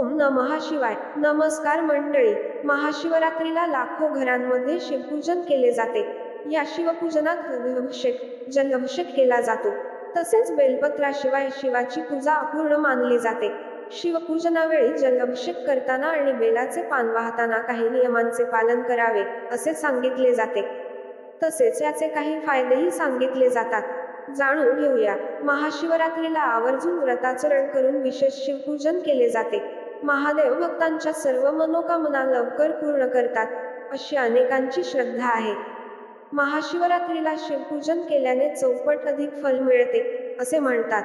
ओम नमः शिवाय. नमस्कार मंडळी. महाशिवरात्रीला लाखो घरांमध्ये शिवपूजन केले जाते. या शिवपूजनात अभिषेक, जलाभिषेक केला जातो. तसेच बेलपत्राशिवाय शिवाची पूजा अपूर्ण मानली जाते. शिवपूजनावेळी जलाभिषेक करताना आणि बेलाचे पान वाहताना काही नियमांचे पालन करावे असे सांगितले जाते. तसेच याचे काही फायदेही सांगितले जातात. जाणून घेऊया. महाशिवरात्रीला आवर्जून व्रताचरण करून विशेष शिवपूजन केले जाते. महादेव भक्तांच्या सर्व मनोकामना लवकर पूर्ण करतात, अशी अनेकांची श्रद्धा आहे. महाशिवरात्रीला शिवपूजन केल्याने चौपट अधिक फल मिळते, असे म्हणतात.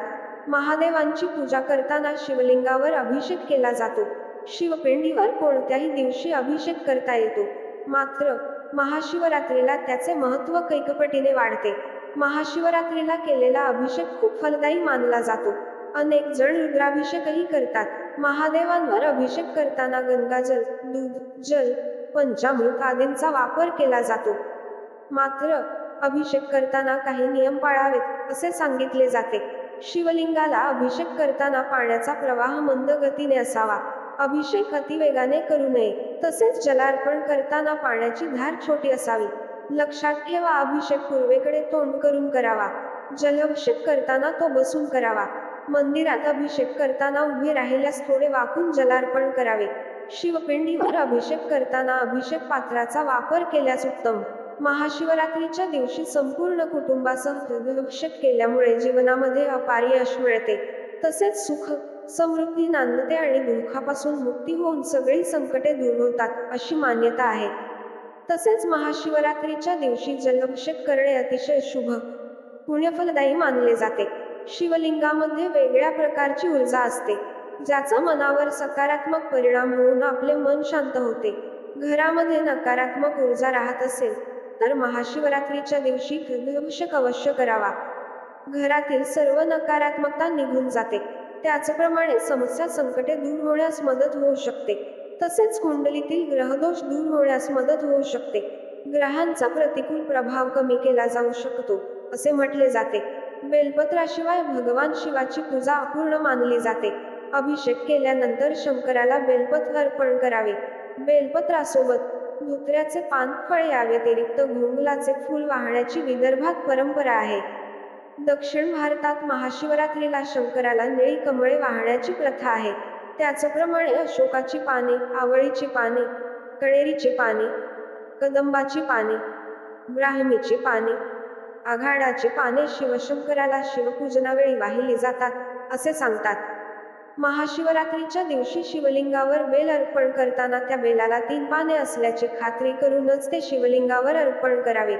महादेवांची पूजा करताना शिवलिंगावर अभिषेक केला जातो. शिवपिंडीवर कोणत्याही दिवशी अभिषेक करता येतो. मात्र महाशिवरात्रीला त्याचे महत्त्व कैकपटीने वाढते. महाशिवरात्रीला केलेला अभिषेक खूप फलदायी मानला जातो. अनेक जण रुद्राभिषेकही करतात. महादेवांवर अभिषेक करताना गंगाजल, दूध, जल, पंचामृत आदींचा वापर केला जातो. मात्र अभिषेक करताना काही नियम पाळावेत असे सांगितले जाते. शिवलिंगाला अभिषेक करताना पाण्याचा प्रवाह मंद गतीने असावा. अभिषेक अतिवेगाने करू नये. तसेच जलार्पण करताना पाण्याची धार छोटी असावी. लक्षात ठेवा, अभिषेक पूर्वेकडे तोंड करून करावा. जलाभिषेक करताना तो बसून करावा. मंदिरात अभिषेक करताना उभे राहिल्यास थोडे वाकून जलार्पण करावे. शिवपिंडीवर अभिषेक करताना अभिषेक पात्राचा वापर केल्यास उत्तम. महाशिवरात्रीच्या दिवशी संपूर्ण कुटुंबासह अभिषेक केल्यामुळे जीवनामध्ये अपार यश मिळते. तसेच सुख, समृद्धी नांदते आणि दुःखापासून मुक्ती होऊन सगळी संकटे दूर होतात, अशी मान्यता आहे. तसेच महाशिवरात्रीच्या दिवशी जलाभिषेक करणे अतिशय शुभ, पुण्यफलदायी मानले जाते. शिवलिंगामध्ये वेगळ्या प्रकारची ऊर्जा असते, ज्याचा मनावर सकारात्मक परिणाम होऊन आपले मन शांत होते. घरामध्ये नकारात्मक ऊर्जा राहत असेल तर महाशिवरात्रीच्या दिवशी जलाभिषेक अवश्य करावा. घरातील सर्व नकारात्मकता निघून जाते. त्याचप्रमाणे समस्या, संकटे दूर होण्यास मदत होऊ शकते. तसेच कुंडलीतील ग्रहदोष दूर होण्यास मदत होऊ शकते. ग्रहांचा प्रतिकूल प्रभाव कमी केला जाऊ शकतो, असे म्हटले जाते. बेलपत्राशिवाय भगवान शिवाची पूजा अपूर्ण मानली जाते. अभिषेक केल्यानंतर शंकराला बेलपत्र अर्पण करावे. बेलपत्रासोबत धोत्र्याचे पान, फळे या व्यतिरिक्त गुलाबाचे फूल वाहण्याची विदर्भात परंपरा आहे. दक्षिण भारतात महाशिवरात्रीला शंकराला निळी कमळे वाहण्याची प्रथा आहे. त्याचप्रमाणे अशोकाची पाने, आवळीची पाने, कणेरीची पाने, कदंबाची पाने, ब्राह्मीची पाने, आघाडाची पाने शिवशंकराला शिवपूजनावेळी वाहिली जातात, असे सांगतात. महाशिवरात्रीच्या दिवशी शिवलिंगावर बेल अर्पण करताना त्या बेलाला 3 पाने असल्याची खात्री करूनच ते शिवलिंगावर अर्पण करावे.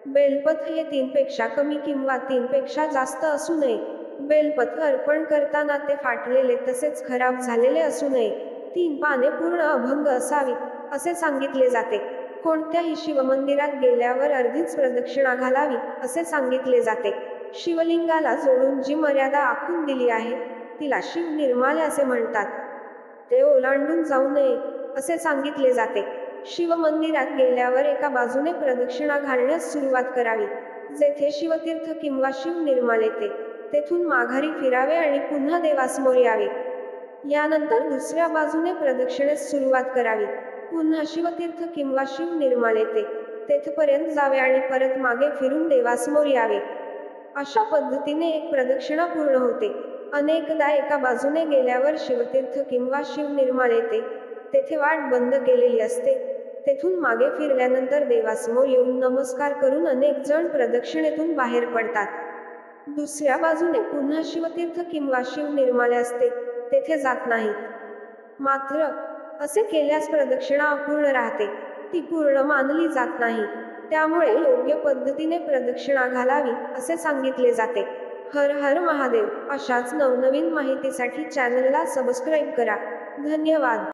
बेलपत्र हे 3 पेक्षा कमी किंवा 3 पेक्षा जास्त असू नये. बेलपत्र अर्पण करताना ते फाटलेले तसेच खराब झालेले असू नये. 3 पाने पूर्ण अभंग असावी, असे सांगितले जाते. कोणत्याही शिवमंदिरात गेल्यावर अर्धीच प्रदक्षिणा घालावी, असे सांगितले जाते. शिवलिंगाला जोडून जी मर्यादा आखून दिली आहे तिला शिव निर्माल्य असे म्हणतात. ते ओलांडून जाऊ नये, असे सांगितले जाते. शिवमंदिरात गेल्यावर एका बाजूने प्रदक्षिणा घालण्यास सुरुवात करावी. जेथे शिवतीर्थ किंवा शिव निर्माल्य येते तेथून माघारी फिरावे आणि पुन्हा देवासमोर यावे. यानंतर दुसऱ्या बाजूने प्रदक्षिणेस सुरुवात करावी. पुन्हा शिवतीर्थ किंवा शिव निर्माल्य येते तेथपर्यंत जावे आणि परत मागे फिरून देवासमोर यावे. अशा पद्धतीने एक प्रदक्षिणा पूर्ण होते. अनेकदा एका बाजूने गेल्यावर शिवतीर्थ किंवा शिव निर्माल्य येते तेथे वाट बंद केलेली असते. तेथून मागे फिरल्यानंतर देवासमोर येऊन नमस्कार करून अनेक जण प्रदक्षिणेतून बाहेर पडतात. दुसऱ्या बाजूने पुन्हा शिवतीर्थ किंवा शिव निर्माल्य असते तेथे जात नाहीत. मात्र असे केल्यास प्रदक्षिणा अपूर्ण राहते, ती पूर्ण मानली जात नाही. त्यामुळे योग्य पद्धतीने प्रदक्षिणा घालावी, असे सांगितले जाते. हर हर महादेव. अशाच नवनवीन माहितीसाठी चॅनलला सबस्क्राईब करा. धन्यवाद.